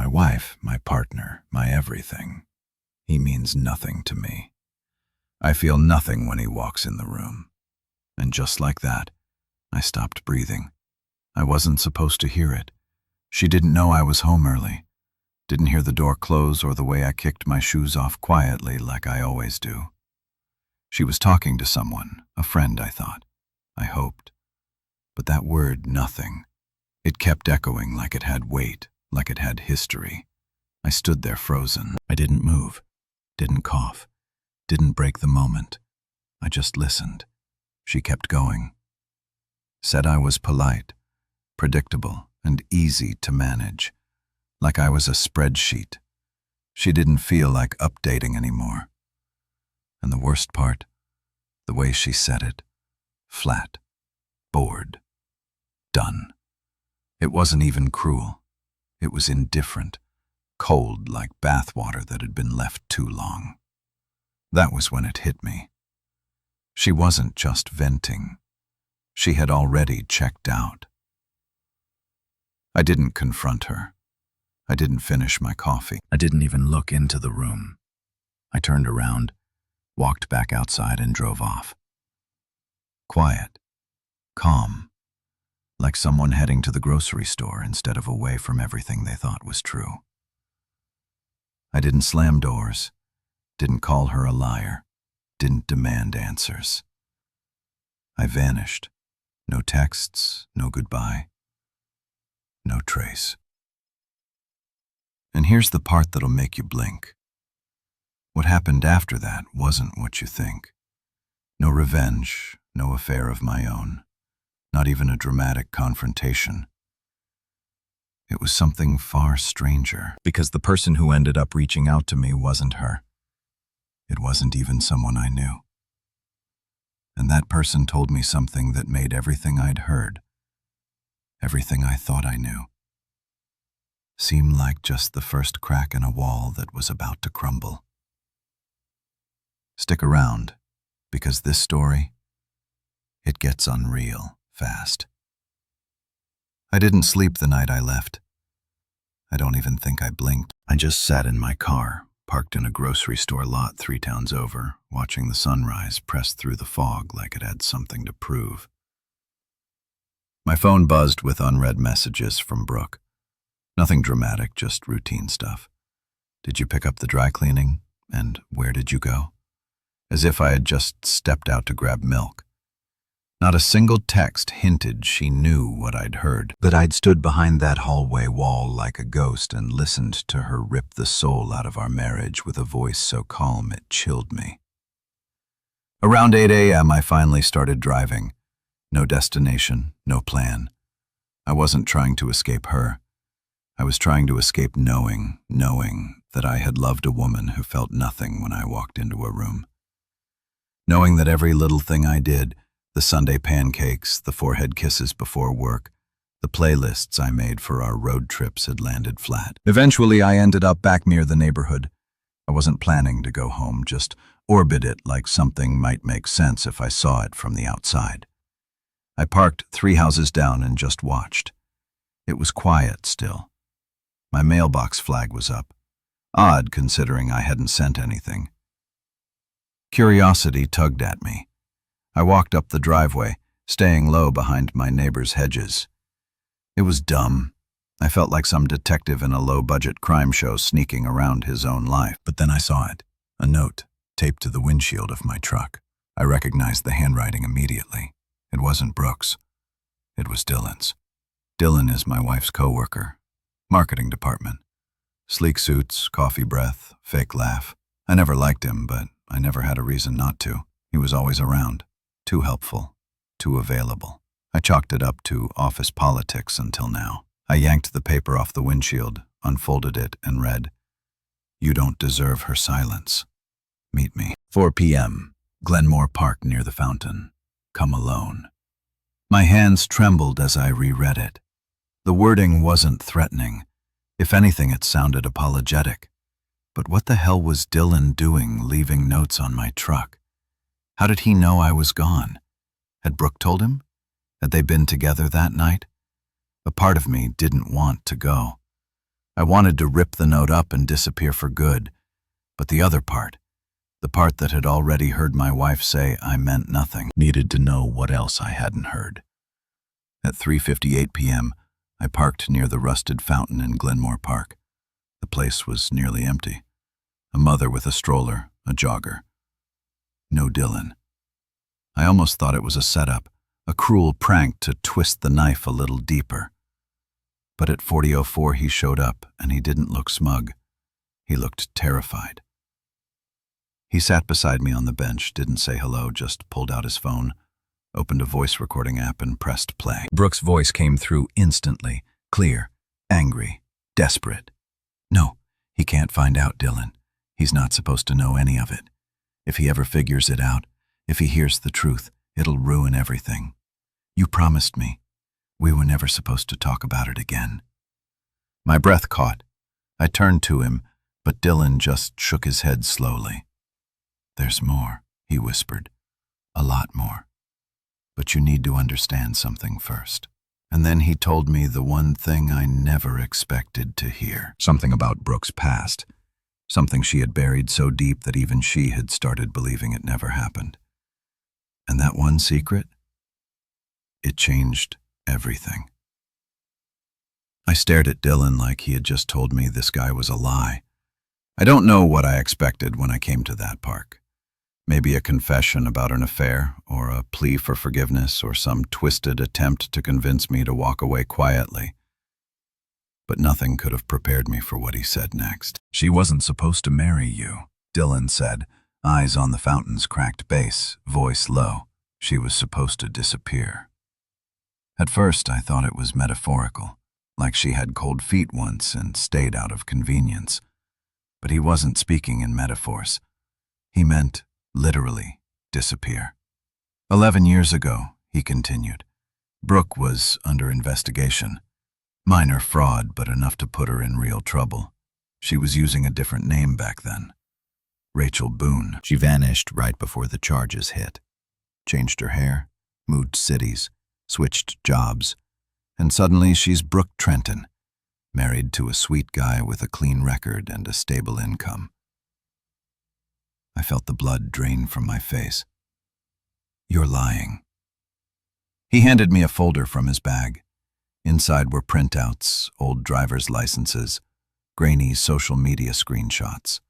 wife, my partner, my everything. He means nothing to me. I feel nothing when he walks in the room. And just like that, I stopped breathing. I wasn't supposed to hear it. She didn't know I was home early. Didn't hear the door close or the way I kicked my shoes off quietly like I always do. She was talking to someone, a friend, I thought. I hoped. But that word, nothing, it kept echoing like it had weight, like it had history. I stood there frozen. I didn't move, didn't cough, didn't break the moment. I just listened. She kept going. Said I was polite, predictable, and easy to manage, like I was a spreadsheet. She didn't feel like updating anymore. And the worst part, the way she said it, flat, bored, done. It wasn't even cruel. It was indifferent, cold like bathwater that had been left too long. That was when it hit me. She wasn't just venting. She had already checked out. I didn't confront her. I didn't finish my coffee. I didn't even look into the room. I turned around, walked back outside, and drove off. Quiet, calm, like someone heading to the grocery store instead of away from everything they thought was true. I didn't slam doors, didn't call her a liar, didn't demand answers. I vanished. No texts, no goodbye, no trace. And here's the part that'll make you blink. What happened after that wasn't what you think. No revenge, no affair of my own, not even a dramatic confrontation. It was something far stranger, because the person who ended up reaching out to me wasn't her. It wasn't even someone I knew. And that person told me something that made everything I'd heard, everything I thought I knew, seem like just the first crack in a wall that was about to crumble. Stick around, because this story, it gets unreal fast. I didn't sleep the night I left. I don't even think I blinked. I just sat in my car, parked in a grocery store lot 3 towns over, watching the sunrise press through the fog like it had something to prove. My phone buzzed with unread messages from Brooke. Nothing dramatic, just routine stuff. Did you pick up the dry cleaning? And where did you go? As if I had just stepped out to grab milk. Not a single text hinted she knew what I'd heard, that I'd stood behind that hallway wall like a ghost and listened to her rip the soul out of our marriage with a voice so calm it chilled me. Around 8 a.m. I finally started driving. No destination, no plan. I wasn't trying to escape her. I was trying to escape knowing that I had loved a woman who felt nothing when I walked into a room. Knowing that every little thing I did, the Sunday pancakes, the forehead kisses before work, the playlists I made for our road trips had landed flat. Eventually, I ended up back near the neighborhood. I wasn't planning to go home, just orbit it like something might make sense if I saw it from the outside. I parked 3 houses down and just watched. It was quiet still. My mailbox flag was up. Odd, considering I hadn't sent anything. Curiosity tugged at me. I walked up the driveway, staying low behind my neighbor's hedges. It was dumb. I felt like some detective in a low-budget crime show sneaking around his own life. But then I saw it, a note taped to the windshield of my truck. I recognized the handwriting immediately. It wasn't Brooke's. It was Dylan's. Dylan is my wife's coworker. Marketing department. Sleek suits, coffee breath, fake laugh. I never liked him, but I never had a reason not to. He was always around. Too helpful. Too available. I chalked it up to office politics until now. I yanked the paper off the windshield, unfolded it, and read, "You don't deserve her silence. Meet me. 4 p.m. Glenmore Park near the fountain. Come alone." My hands trembled as I reread it. The wording wasn't threatening. If anything, it sounded apologetic. But what the hell was Dylan doing leaving notes on my truck? How did he know I was gone? Had Brooke told him? Had they been together that night? A part of me didn't want to go. I wanted to rip the note up and disappear for good, but the other part, the part that had already heard my wife say I meant nothing, needed to know what else I hadn't heard. At 3:58 p.m., I parked near the rusted fountain in Glenmore Park. The place was nearly empty. A mother with a stroller, a jogger. No Dylan. I almost thought it was a setup, a cruel prank to twist the knife a little deeper. But at 40:04 he showed up, and he didn't look smug. He looked terrified. He sat beside me on the bench, didn't say hello, just pulled out his phone, opened a voice recording app and pressed play. Brooke's voice came through instantly, clear, angry, desperate. No, he can't find out, Dylan. He's not supposed to know any of it. If he ever figures it out, if he hears the truth, it'll ruin everything. You promised me. We were never supposed to talk about it again. My breath caught. I turned to him, but Dylan just shook his head slowly. There's more, he whispered. A lot more. But you need to understand something first. And then he told me the one thing I never expected to hear. Something about Brooke's past. Something she had buried so deep that even she had started believing it never happened. And that one secret? It changed everything. I stared at Dylan like he had just told me this guy was a lie. I don't know what I expected when I came to that park. Maybe a confession about an affair, or a plea for forgiveness, or some twisted attempt to convince me to walk away quietly. But nothing could have prepared me for what he said next. She wasn't supposed to marry you, Dylan said, eyes on the fountain's cracked base, voice low. She was supposed to disappear. At first, I thought it was metaphorical, like she had cold feet once and stayed out of convenience. But he wasn't speaking in metaphors. He meant literally disappear. 11 years ago, he continued, Brooke was under investigation. Minor fraud, but enough to put her in real trouble. She was using a different name back then. Rachel Boone. She vanished right before the charges hit. Changed her hair, moved cities, switched jobs, and suddenly she's Brooke Trenton, married to a sweet guy with a clean record and a stable income. I felt the blood drain from my face. You're lying. He handed me a folder from his bag. Inside were printouts, old driver's licenses, grainy social media screenshots,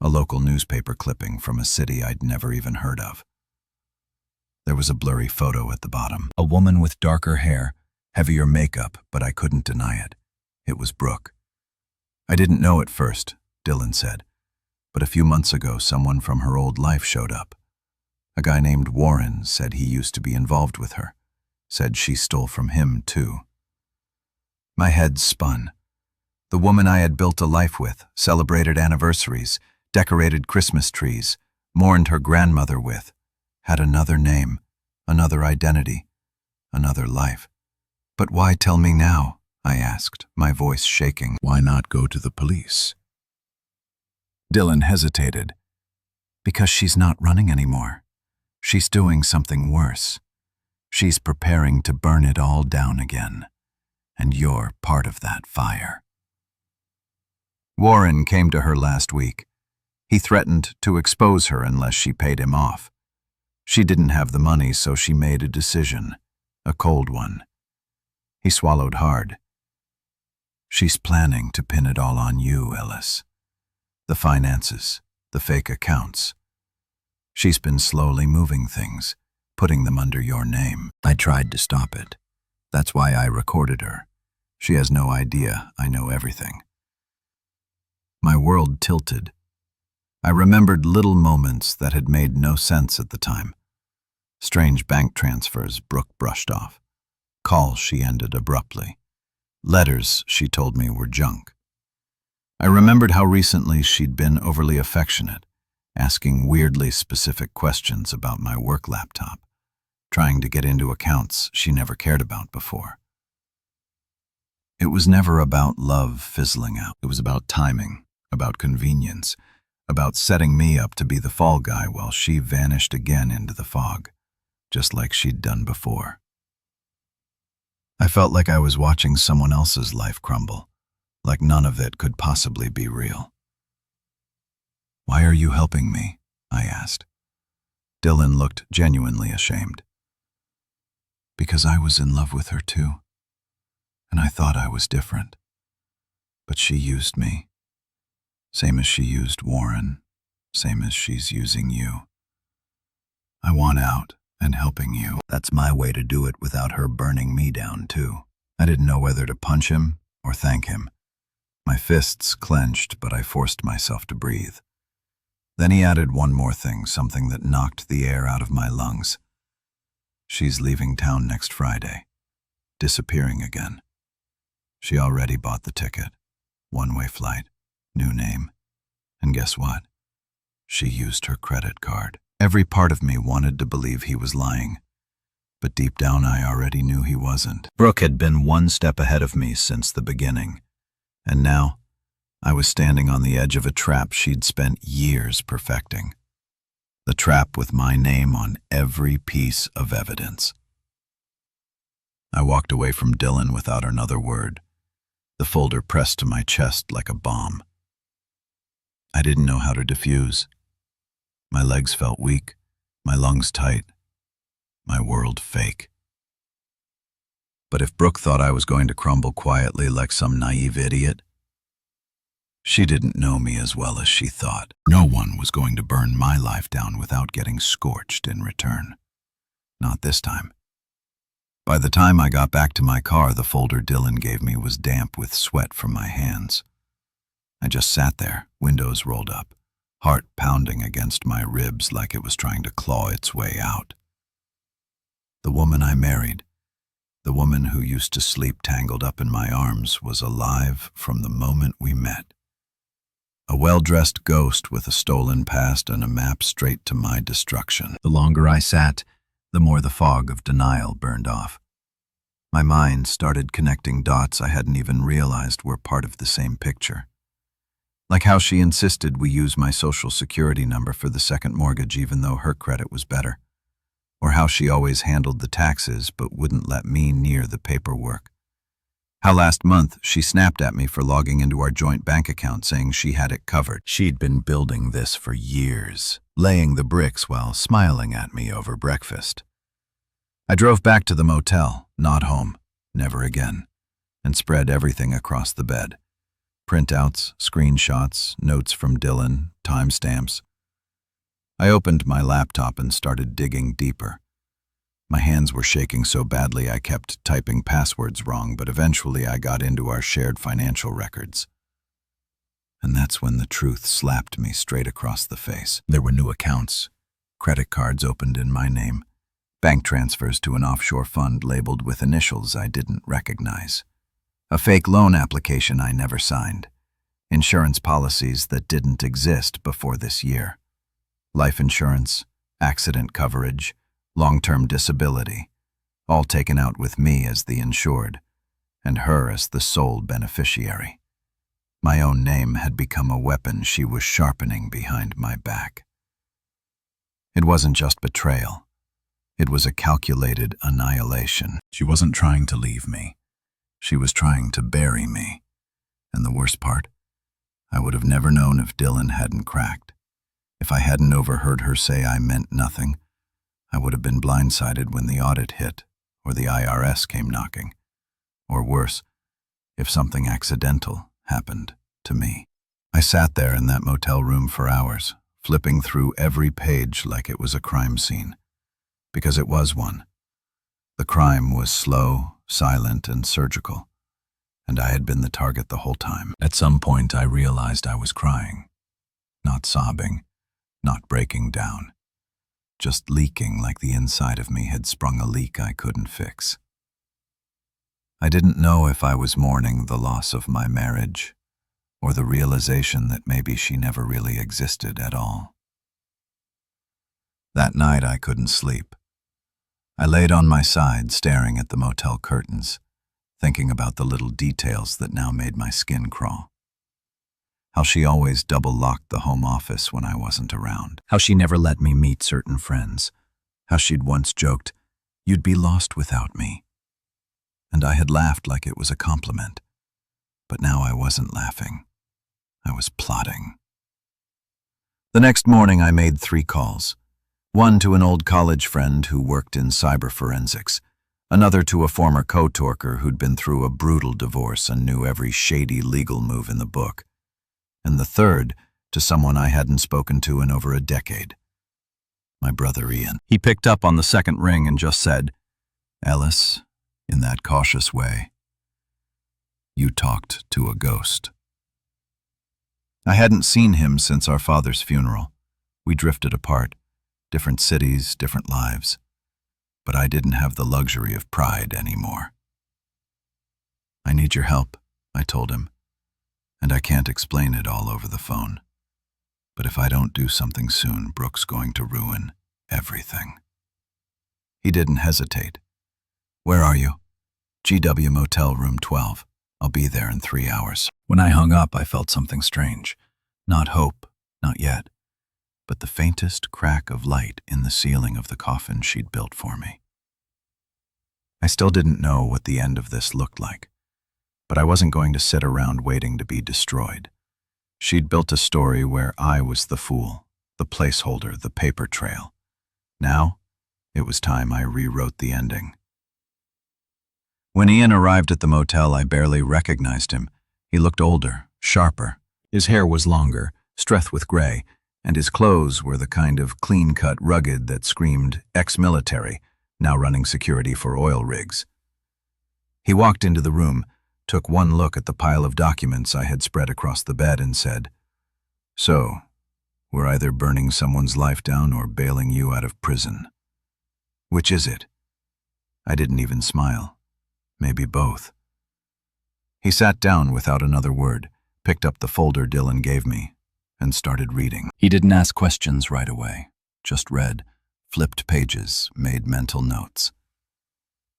a local newspaper clipping from a city I'd never even heard of. There was a blurry photo at the bottom. A woman with darker hair, heavier makeup, but I couldn't deny it. It was Brooke. I didn't know at first, Dylan said, but a few months ago someone from her old life showed up. A guy named Warren said he used to be involved with her, said she stole from him too. My head spun. The woman I had built a life with, celebrated anniversaries, decorated Christmas trees, mourned her grandmother with, had another name, another identity, another life. But why tell me now? I asked, my voice shaking. Why not go to the police? Dylan hesitated. Because she's not running anymore. She's doing something worse. She's preparing to burn it all down again. And you're part of that fire. Warren came to her last week. He threatened to expose her unless she paid him off. She didn't have the money, so she made a decision, a cold one. He swallowed hard. She's planning to pin it all on you, Ellis. The finances, the fake accounts. She's been slowly moving things, putting them under your name. I tried to stop it. That's why I recorded her. She has no idea I know everything. My world tilted. I remembered little moments that had made no sense at the time. Strange bank transfers Brooke brushed off. Calls she ended abruptly. Letters she told me were junk. I remembered how recently she'd been overly affectionate, asking weirdly specific questions about my work laptop, trying to get into accounts she never cared about before. It was never about love fizzling out. It was about timing, about convenience, about setting me up to be the fall guy while she vanished again into the fog, just like she'd done before. I felt like I was watching someone else's life crumble, like none of it could possibly be real. "Why are you helping me?" I asked. Dylan looked genuinely ashamed. "Because I was in love with her too, and I thought I was different. But she used me, same as she used Warren, same as she's using you. I want out and helping you. That's my way to do it without her burning me down too." I didn't know whether to punch him or thank him. My fists clenched, but I forced myself to breathe. Then he added one more thing, something that knocked the air out of my lungs. "She's leaving town next Friday, disappearing again. She already bought the ticket, one-way flight, new name. And guess what? She used her credit card." Every part of me wanted to believe he was lying, but deep down I already knew he wasn't. Brooke had been one step ahead of me since the beginning, and now I was standing on the edge of a trap she'd spent years perfecting. The trap with my name on every piece of evidence. I walked away from Dylan without another word, the folder pressed to my chest like a bomb. I didn't know how to defuse. My legs felt weak, my lungs tight, my world fake. But if Brooke thought I was going to crumble quietly like some naive idiot, she didn't know me as well as she thought. No one was going to burn my life down without getting scorched in return. Not this time. By the time I got back to my car, the folder Dylan gave me was damp with sweat from my hands. I just sat there, windows rolled up, heart pounding against my ribs like it was trying to claw its way out. The woman I married, the woman who used to sleep tangled up in my arms, was alive from the moment we met. A well-dressed ghost with a stolen past and a map straight to my destruction. The longer I sat, the more the fog of denial burned off. My mind started connecting dots I hadn't even realized were part of the same picture. Like how she insisted we use my social security number for the second mortgage even though her credit was better. Or how she always handled the taxes but wouldn't let me near the paperwork. How last month she snapped at me for logging into our joint bank account saying she had it covered. She'd been building this for years, laying the bricks while smiling at me over breakfast. I drove back to the motel, not home, never again, and spread everything across the bed. Printouts, screenshots, notes from Dylan, timestamps. I opened my laptop and started digging deeper. My hands were shaking so badly I kept typing passwords wrong, but eventually I got into our shared financial records. And that's when the truth slapped me straight across the face. There were new accounts, credit cards opened in my name, bank transfers to an offshore fund labeled with initials I didn't recognize, a fake loan application I never signed, insurance policies that didn't exist before this year, life insurance, accident coverage, long-term disability, all taken out with me as the insured, and her as the sole beneficiary. My own name had become a weapon she was sharpening behind my back. It wasn't just betrayal. It was a calculated annihilation. She wasn't trying to leave me. She was trying to bury me. And the worst part, I would have never known if Dylan hadn't cracked. If I hadn't overheard her say I meant nothing, I would have been blindsided when the audit hit, or the IRS came knocking. Or worse, if something accidental happened to me. I sat there in that motel room for hours, flipping through every page like it was a crime scene. Because it was one. The crime was slow, silent, and surgical, and I had been the target the whole time. At some point I realized I was crying, not sobbing, not breaking down, just leaking like the inside of me had sprung a leak I couldn't fix. I didn't know if I was mourning the loss of my marriage, or the realization that maybe she never really existed at all. That night I couldn't sleep. I laid on my side, staring at the motel curtains, thinking about the little details that now made my skin crawl. How she always double-locked the home office when I wasn't around. How she never let me meet certain friends. How she'd once joked, "You'd be lost without me." And I had laughed like it was a compliment. But now I wasn't laughing. I was plotting. The next morning I made 3 calls. One to an old college friend who worked in cyber forensics, another to a former co-torker who'd been through a brutal divorce and knew every shady legal move in the book, and the third to someone I hadn't spoken to in over a decade. My brother Ian. He picked up on the second ring and just said, "Ellis," in that cautious way, "you talked to a ghost." I hadn't seen him since our father's funeral. We drifted apart, different cities, different lives. But I didn't have the luxury of pride anymore. "I need your help," I told him, "and I can't explain it all over the phone. But if I don't do something soon, Brooke's going to ruin everything." He didn't hesitate. "Where are you?" "GW Motel, room 12. I'll be there in 3 hours." When I hung up, I felt something strange. Not hope, not yet, but the faintest crack of light in the ceiling of the coffin she'd built for me. I still didn't know what the end of this looked like, but I wasn't going to sit around waiting to be destroyed. She'd built a story where I was the fool, the placeholder, the paper trail. Now, it was time I rewrote the ending. When Ian arrived at the motel, I barely recognized him. He looked older, sharper. His hair was longer, streth with gray, and his clothes were the kind of clean-cut rugged that screamed ex-military, now running security for oil rigs. He walked into the room, took one look at the pile of documents I had spread across the bed and said, "So, we're either burning someone's life down or bailing you out of prison. Which is it?" I didn't even smile. Maybe both. He sat down without another word, picked up the folder Dylan gave me, and started reading. He didn't ask questions right away, just read, flipped pages, made mental notes.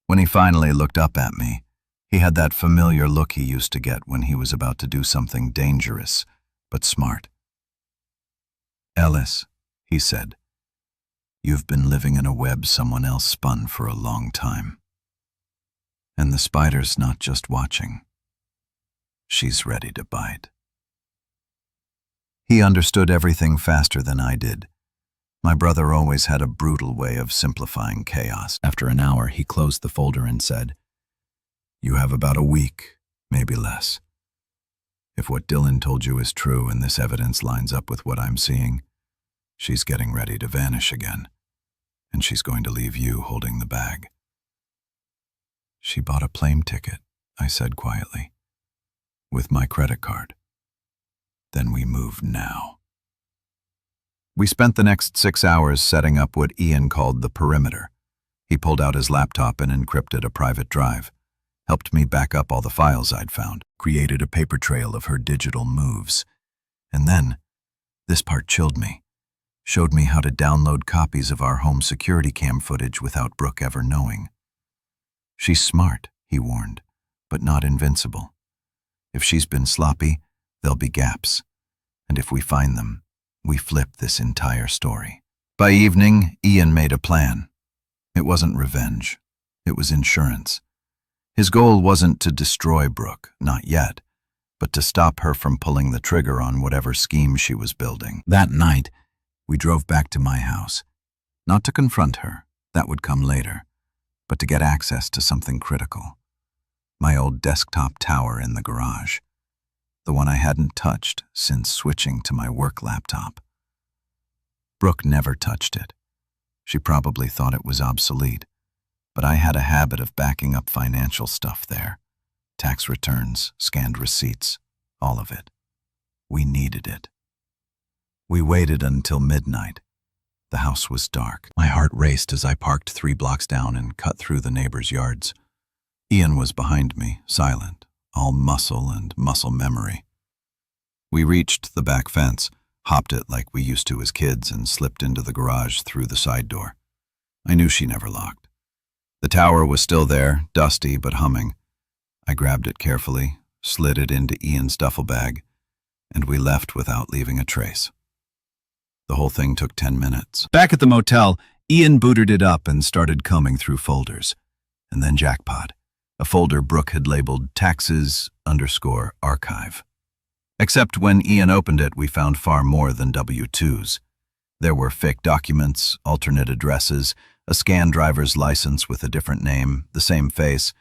When he finally looked up at me, he had that familiar look he used to get when he was about to do something dangerous, but smart. "Ellis," he said, "you've been living in a web someone else spun for a long time. And the spider's not just watching. She's ready to bite." He understood everything faster than I did. My brother always had a brutal way of simplifying chaos. After an hour, he closed the folder and said, "You have about a week, maybe less. If what Dylan told you is true and this evidence lines up with what I'm seeing, she's getting ready to vanish again, and she's going to leave you holding the bag." "She bought a plane ticket," I said quietly, "with my credit card. Then we move now." We spent the next 6 hours setting up what Ian called the perimeter. He pulled out his laptop and encrypted a private drive, helped me back up all the files I'd found, created a paper trail of her digital moves. And then, this part chilled me, showed me how to download copies of our home security cam footage without Brooke ever knowing. "She's smart," he warned, "but not invincible. If she's been sloppy, there'll be gaps. And if we find them, we flip this entire story." By evening, Ian made a plan. It wasn't revenge. It was insurance. His goal wasn't to destroy Brooke, not yet, but to stop her from pulling the trigger on whatever scheme she was building. That night, we drove back to my house. Not to confront her, that would come later, but to get access to something critical. My old desktop tower in the garage. The one I hadn't touched since switching to my work laptop. Brooke never touched it. She probably thought it was obsolete, but I had a habit of backing up financial stuff there. Tax returns, scanned receipts, all of it. We needed it. We waited until midnight. The house was dark. My heart raced as I parked 3 blocks down and cut through the neighbors' yards. Ian was behind me, silent, all muscle and muscle memory. We reached the back fence, hopped it like we used to as kids, and slipped into the garage through the side door. I knew she never locked. The tower was still there, dusty but humming. I grabbed it carefully, slid it into Ian's duffel bag, and we left without leaving a trace. The whole thing took 10 minutes. Back at the motel, Ian booted it up and started combing through folders. And then jackpot. a folder Brooke had labeled taxes_archive. Except when Ian opened it, we found far more than W-2s. There were fake documents, alternate addresses, a scanned driver's license with a different name, the same face,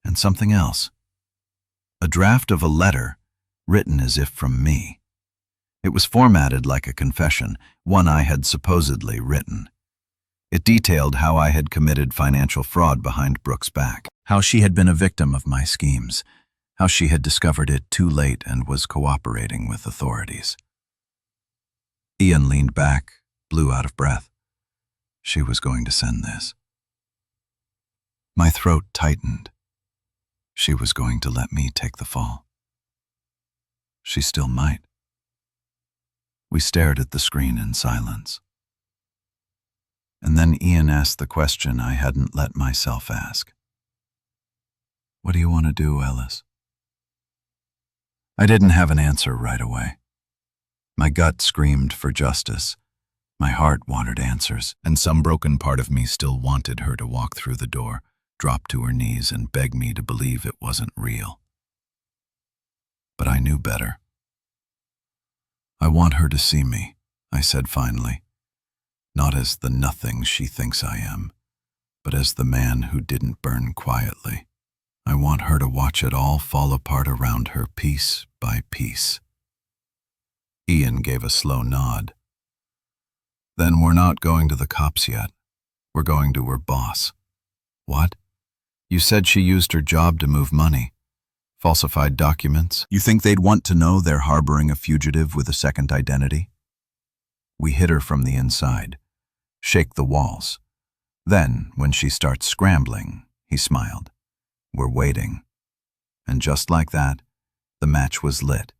and something else. A draft of a letter, written as if from me. It was formatted like a confession, one I had supposedly written. It detailed how I had committed financial fraud behind Brooke's back, how she had been a victim of my schemes, how she had discovered it too late and was cooperating with authorities. Ian leaned back, blew out of breath. She was going to send this. My throat tightened. She was going to let me take the fall. She still might. We stared at the screen in silence. And then Ian asked the question I hadn't let myself ask. What do you want to do, Ellis? I didn't have an answer right away. My gut screamed for justice. My heart wanted answers, and some broken part of me still wanted her to walk through the door, drop to her knees, and beg me to believe it wasn't real. But I knew better. I want her to see me, I said finally. Not as the nothing she thinks I am, but as the man who didn't burn quietly. I want her to watch it all fall apart around her piece by piece. Ian gave a slow nod. Then we're not going to the cops yet. We're going to her boss. What? You said she used her job to move money. Falsified documents. You think they'd want to know they're harboring a fugitive with a second identity? We hit her from the inside. Shake the walls. Then, when she starts scrambling, he smiled. We're waiting. And just like that, the match was lit.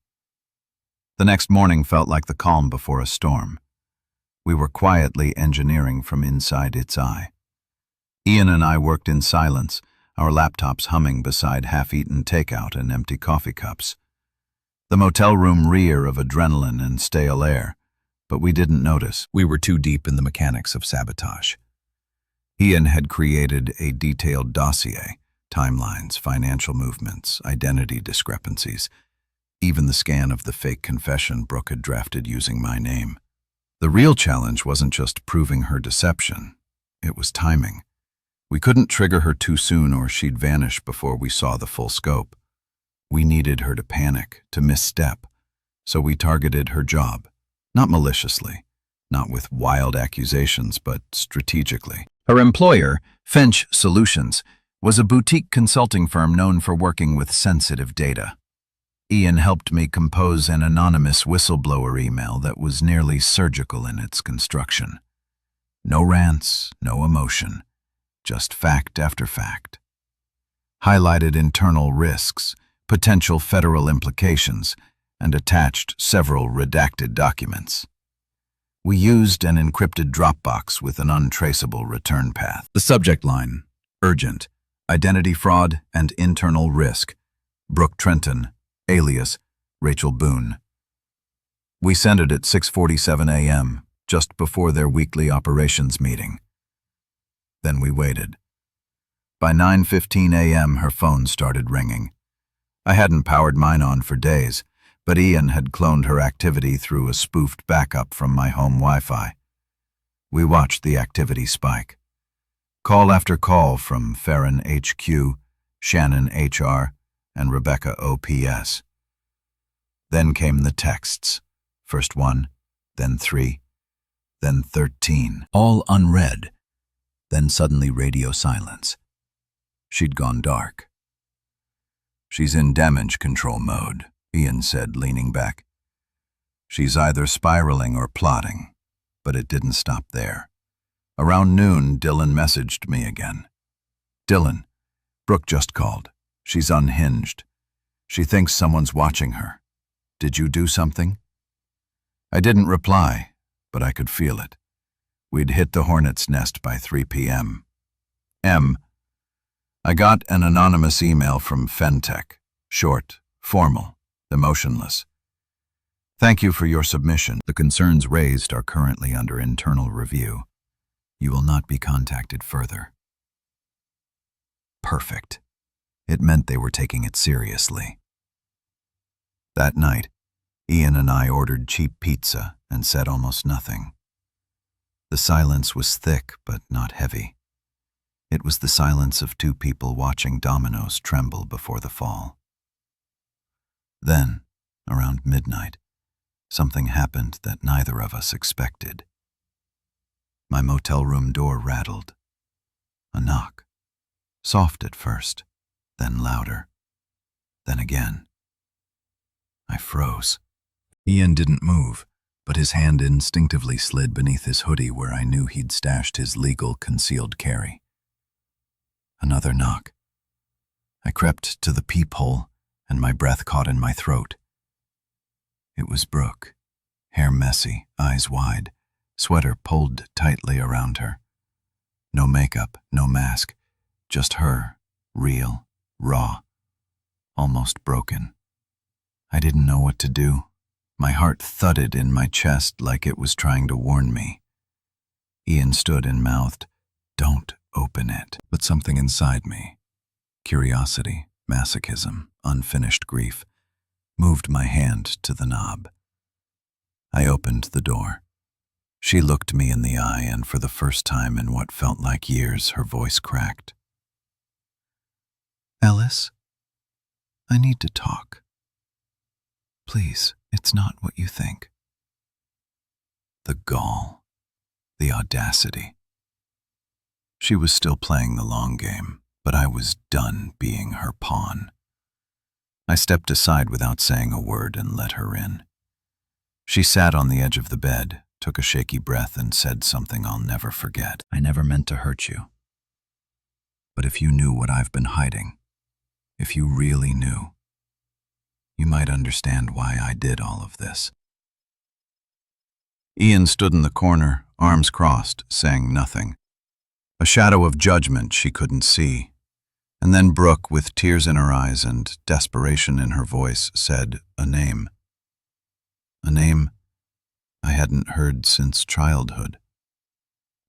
The next morning felt like the calm before a storm. We were quietly engineering from inside its eye. Ian and I worked in silence, our laptops humming beside half-eaten takeout and empty coffee cups. The motel room reek of adrenaline and stale air, but we didn't notice. We were too deep in the mechanics of sabotage. Ian had created a detailed dossier, timelines, financial movements, identity discrepancies, even the scan of the fake confession Brooke had drafted using my name. The real challenge wasn't just proving her deception, it was timing. We couldn't trigger her too soon or she'd vanish before we saw the full scope. We needed her to panic, to misstep, so we targeted her job, not maliciously, not with wild accusations, but strategically. Her employer, Fench Solutions, was a boutique consulting firm known for working with sensitive data. Ian helped me compose an anonymous whistleblower email that was nearly surgical in its construction. No rants, no emotion, just fact after fact. Highlighted internal risks, potential federal implications, and attached several redacted documents. We used an encrypted Dropbox with an untraceable return path. The subject line, urgent, identity fraud and internal risk, Brooke Trenton, alias Rachel Boone. We sent it at 6:47 a.m., just before their weekly operations meeting. Then we waited. By 9:15 a.m., her phone started ringing. I hadn't powered mine on for days, but Ian had cloned her activity through a spoofed backup from my home Wi-Fi. We watched the activity spike. Call after call from Farron HQ, Shannon HR, and Rebecca OPS. Then came the texts. First 1, then 3, then 13, all unread. Then suddenly radio silence. She'd gone dark. She's in damage control mode, Ian said, leaning back. She's either spiraling or plotting, but it didn't stop there. Around noon, Dylan messaged me again. Dylan, Brooke just called. She's unhinged. She thinks someone's watching her. Did you do something? I didn't reply, but I could feel it. We'd hit the hornet's nest by 3 p.m. I got an anonymous email from Fentech. Short, formal, emotionless. Thank you for your submission. The concerns raised are currently under internal review. You will not be contacted further. Perfect. It meant they were taking it seriously. That night, Ian and I ordered cheap pizza and said almost nothing. The silence was thick but not heavy. It was the silence of two people watching dominoes tremble before the fall. Then, around midnight, something happened that neither of us expected. My motel room door rattled. A knock. Soft at first, then louder, then again. I froze. Ian didn't move, but his hand instinctively slid beneath his hoodie where I knew he'd stashed his legal concealed carry. Another knock. I crept to the peephole, and my breath caught in my throat. It was Brooke, hair messy, eyes wide, sweater pulled tightly around her. No makeup, no mask, just her, real, raw, almost broken. I didn't know what to do. My heart thudded in my chest like it was trying to warn me. Ian stood and mouthed, "Don't open it." But something inside me, curiosity, masochism, unfinished grief, moved my hand to the knob. I opened the door. She looked me in the eye, and for the first time in what felt like years, her voice cracked. "Ellis, I need to talk. Please, it's not what you think." The gall, the audacity. She was still playing the long game, but I was done being her pawn. I stepped aside without saying a word and let her in. She sat on the edge of the bed, took a shaky breath, and said something I'll never forget. "I never meant to hurt you. But if you knew what I've been hiding, if you really knew, you might understand why I did all of this." Ian stood in the corner, arms crossed, saying nothing. A shadow of judgment she couldn't see. And then Brooke, with tears in her eyes and desperation in her voice, said a name. A name I hadn't heard since childhood.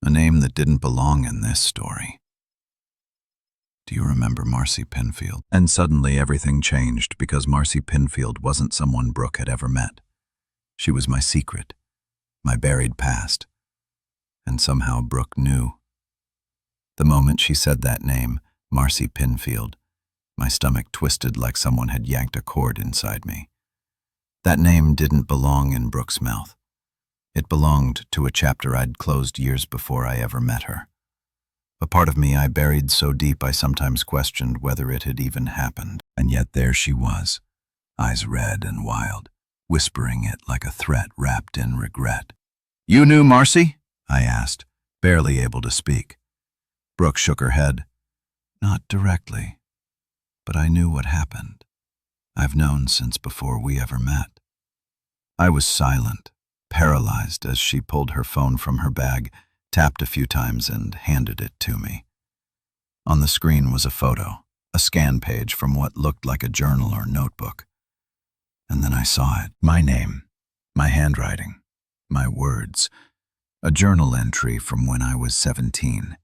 A name that didn't belong in this story. "Do you remember Marcy Pinfield?" And suddenly everything changed, because Marcy Pinfield wasn't someone Brooke had ever met. She was my secret, my buried past. And somehow Brooke knew. The moment she said that name, Marcy Pinfield, my stomach twisted like someone had yanked a cord inside me. That name didn't belong in Brooke's mouth. It belonged to a chapter I'd closed years before I ever met her. A part of me I buried so deep I sometimes questioned whether it had even happened. And yet there she was, eyes red and wild, whispering it like a threat wrapped in regret. "You knew Marcy?" I asked, barely able to speak. Brooke shook her head. "Not directly, but I knew what happened. I've known since before we ever met." I was silent, paralyzed, as she pulled her phone from her bag, tapped a few times, and handed it to me. On the screen was a photo, a scan page from what looked like a journal or notebook. And then I saw it. My name, my handwriting, my words, a journal entry from when I was 17.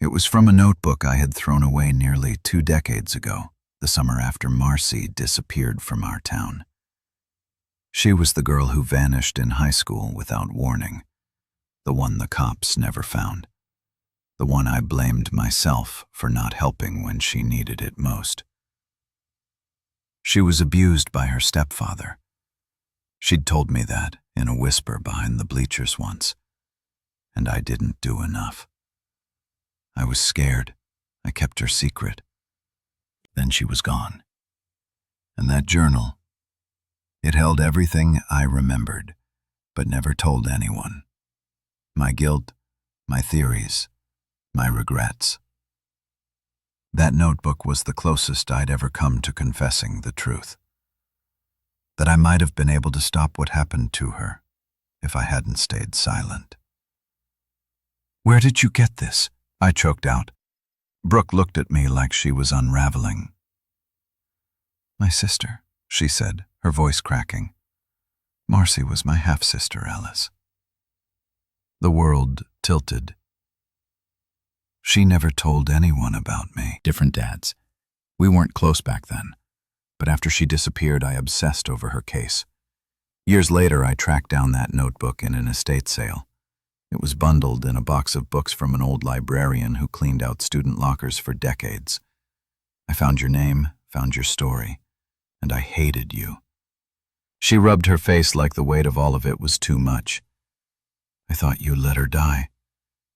It was from a notebook I had thrown away nearly 2 decades ago, the summer after Marcy disappeared from our town. She was the girl who vanished in high school without warning, the one the cops never found, the one I blamed myself for not helping when she needed it most. She was abused by her stepfather. She'd told me that in a whisper behind the bleachers once, and I didn't do enough. I was scared. I kept her secret. Then she was gone. And that journal, it held everything I remembered, but never told anyone. My guilt, my theories, my regrets. That notebook was the closest I'd ever come to confessing the truth. That I might have been able to stop what happened to her if I hadn't stayed silent. "Where did you get this?" I choked out. Brooke looked at me like she was unraveling. "My sister," she said, her voice cracking. "Marcy was my half-sister, Alice." The world tilted. She never told anyone about me. Different dads, We weren't close back then, but after she disappeared, I obsessed over her case. Years later, I tracked down that notebook in an estate sale. It was bundled in a box of books from an old librarian who cleaned out student lockers for decades. I found your name, found your story, and I hated you. She rubbed her face like the weight of all of it was too much. I thought you let her die.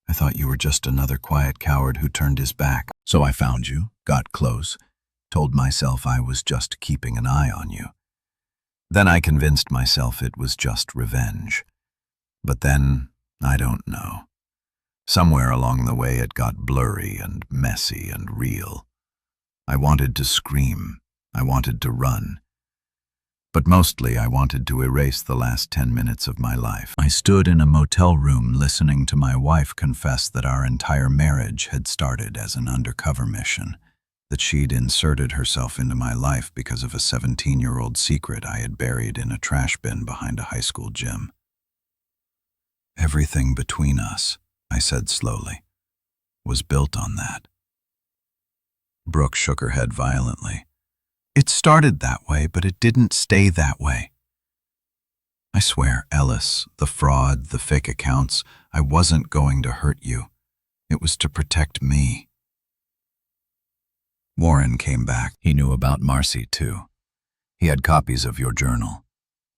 I thought you were just another quiet coward who turned his back. So I found you, got close, told myself I was just keeping an eye on you. Then I convinced myself it was just revenge. But then, I don't know. Somewhere along the way it got blurry and messy and real. I wanted to scream. I wanted to run. But mostly I wanted to erase the last 10 minutes of my life. I stood in a motel room listening to my wife confess that our entire marriage had started as an undercover mission, that she'd inserted herself into my life because of a 17-year-old secret I had buried in a trash bin behind a high school gym. Everything between us, I said slowly, was built on that. Brooke shook her head violently. It started that way, but it didn't stay that way. I swear, Ellis, the fraud, the fake accounts, I wasn't going to hurt you. It was to protect me. Warren came back. He knew about Marcy, too. He had copies of your journal.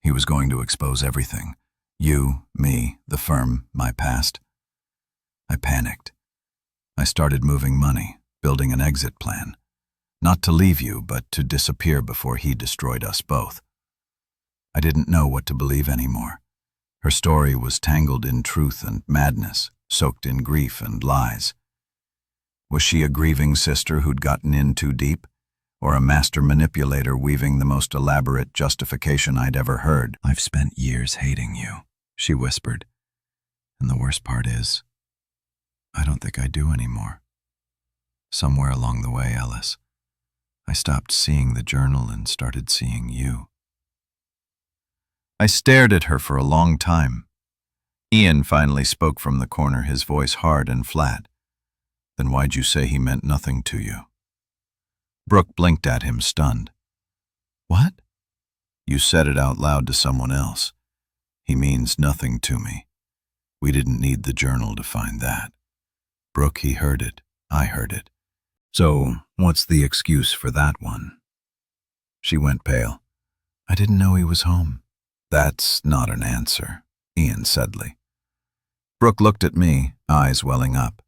He was going to expose everything. You, me, the firm, my past. I panicked. I started moving money, building an exit plan. Not to leave you, but to disappear before he destroyed us both. I didn't know what to believe anymore. Her story was tangled in truth and madness, soaked in grief and lies. Was she a grieving sister who'd gotten in too deep, or a master manipulator weaving the most elaborate justification I'd ever heard? I've spent years hating you, she whispered. And the worst part is, I don't think I do anymore. Somewhere along the way, Ellis, I stopped seeing the journal and started seeing you. I stared at her for a long time. Ian finally spoke from the corner, his voice hard and flat. Then why'd you say he meant nothing to you? Brooke blinked at him, stunned. What? You said it out loud to someone else. He means nothing to me. We didn't need the journal to find that. Brooke, he heard it. I heard it. So, what's the excuse for that one? She went pale. I didn't know he was home. That's not an answer, Ian saidly. Brooke looked at me, eyes welling up.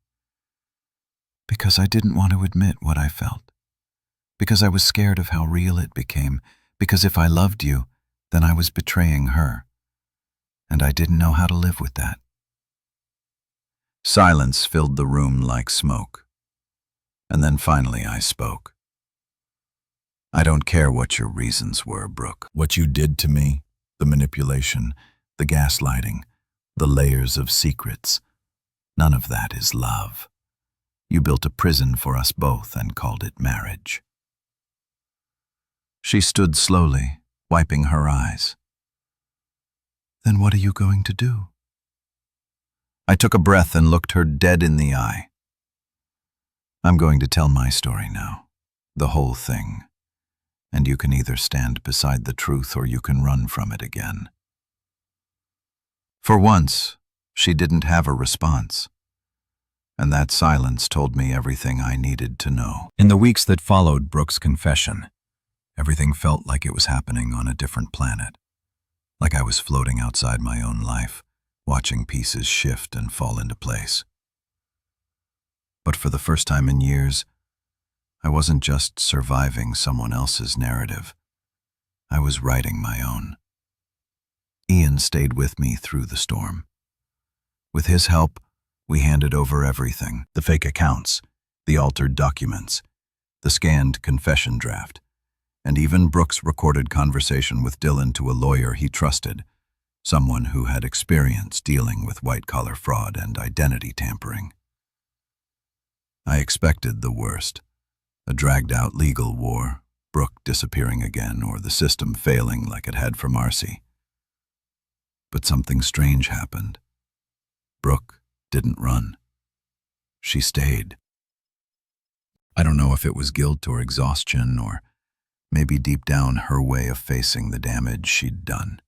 Because I didn't want to admit what I felt. Because I was scared of how real it became. Because if I loved you, then I was betraying her. And I didn't know how to live with that. Silence filled the room like smoke. And then finally I spoke. I don't care what your reasons were, Brooke. What you did to me, the manipulation, the gaslighting, the layers of secrets, none of that is love. You built a prison for us both and called it marriage. She stood slowly, wiping her eyes. Then what are you going to do? I took a breath and looked her dead in the eye. I'm going to tell my story now, the whole thing, and you can either stand beside the truth or you can run from it again. For once, she didn't have a response, and that silence told me everything I needed to know. In the weeks that followed Brooke's confession, everything felt like it was happening on a different planet, like I was floating outside my own life, watching pieces shift and fall into place. But for the first time in years, I wasn't just surviving someone else's narrative. I was writing my own. Ian stayed with me through the storm. With his help, we handed over everything, the fake accounts, the altered documents, the scanned confession draft, and even Brooke's recorded conversation with Dylan to a lawyer he trusted, someone who had experience dealing with white-collar fraud and identity tampering. I expected the worst, a dragged-out legal war, Brooke disappearing again, or the system failing like it had for Marcy. But something strange happened. Brooke didn't run. She stayed. I don't know if it was guilt or exhaustion or maybe deep down her way of facing the damage she'd done.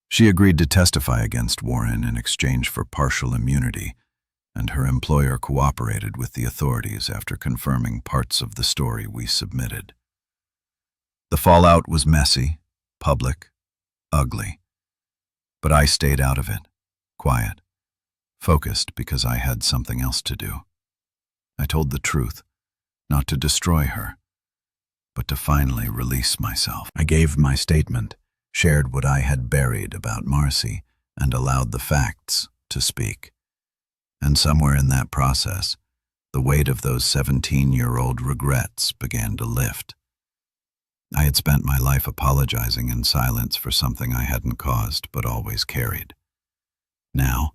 She agreed to testify against Warren in exchange for partial immunity, and her employer cooperated with the authorities after confirming parts of the story we submitted. The fallout was messy, public, ugly, but I stayed out of it, quiet, focused because I had something else to do. I told the truth, not to destroy her, but to finally release myself. I gave my statement, shared what I had buried about Marcy, and allowed the facts to speak. And somewhere in that process, the weight of those 17-year-old regrets began to lift. I had spent my life apologizing in silence for something I hadn't caused but always carried. Now,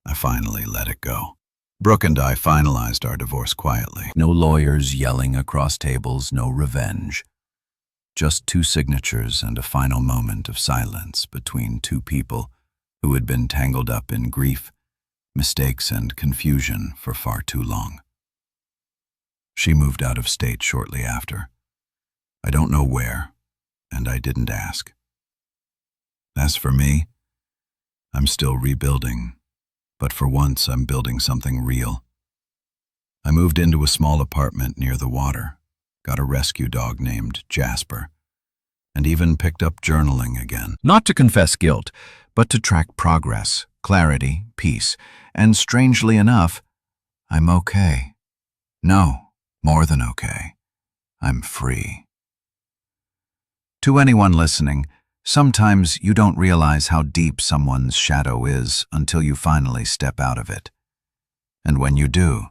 I finally let it go. Brooke and I finalized our divorce quietly. No lawyers yelling across tables, no revenge. Just 2 signatures and a final moment of silence between 2 people who had been tangled up in grief, mistakes, and confusion for far too long. She moved out of state shortly after. I don't know where, and I didn't ask. As for me, I'm still rebuilding, but for once I'm building something real. I moved into a small apartment near the water, got a rescue dog named Jasper, and even picked up journaling again. Not to confess guilt, but to track progress, clarity, peace, and strangely enough, I'm okay. No, more than okay. I'm free. To anyone listening, sometimes you don't realize how deep someone's shadow is until you finally step out of it. And when you do,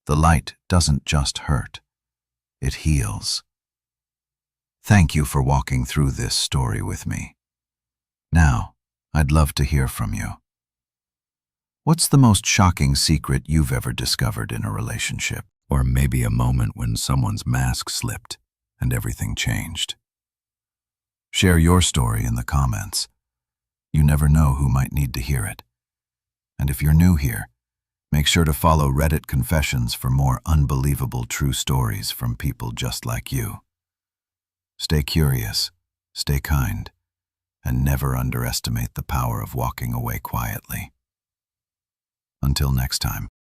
the light doesn't just hurt, it heals. Thank you for walking through this story with me. Now, I'd love to hear from you. What's the most shocking secret you've ever discovered in a relationship? Or maybe a moment when someone's mask slipped and everything changed? Share your story in the comments. You never know who might need to hear it. And if you're new here, make sure to follow Reddit Confessions for more unbelievable true stories from people just like you. Stay curious, stay kind, and never underestimate the power of walking away quietly. Until next time.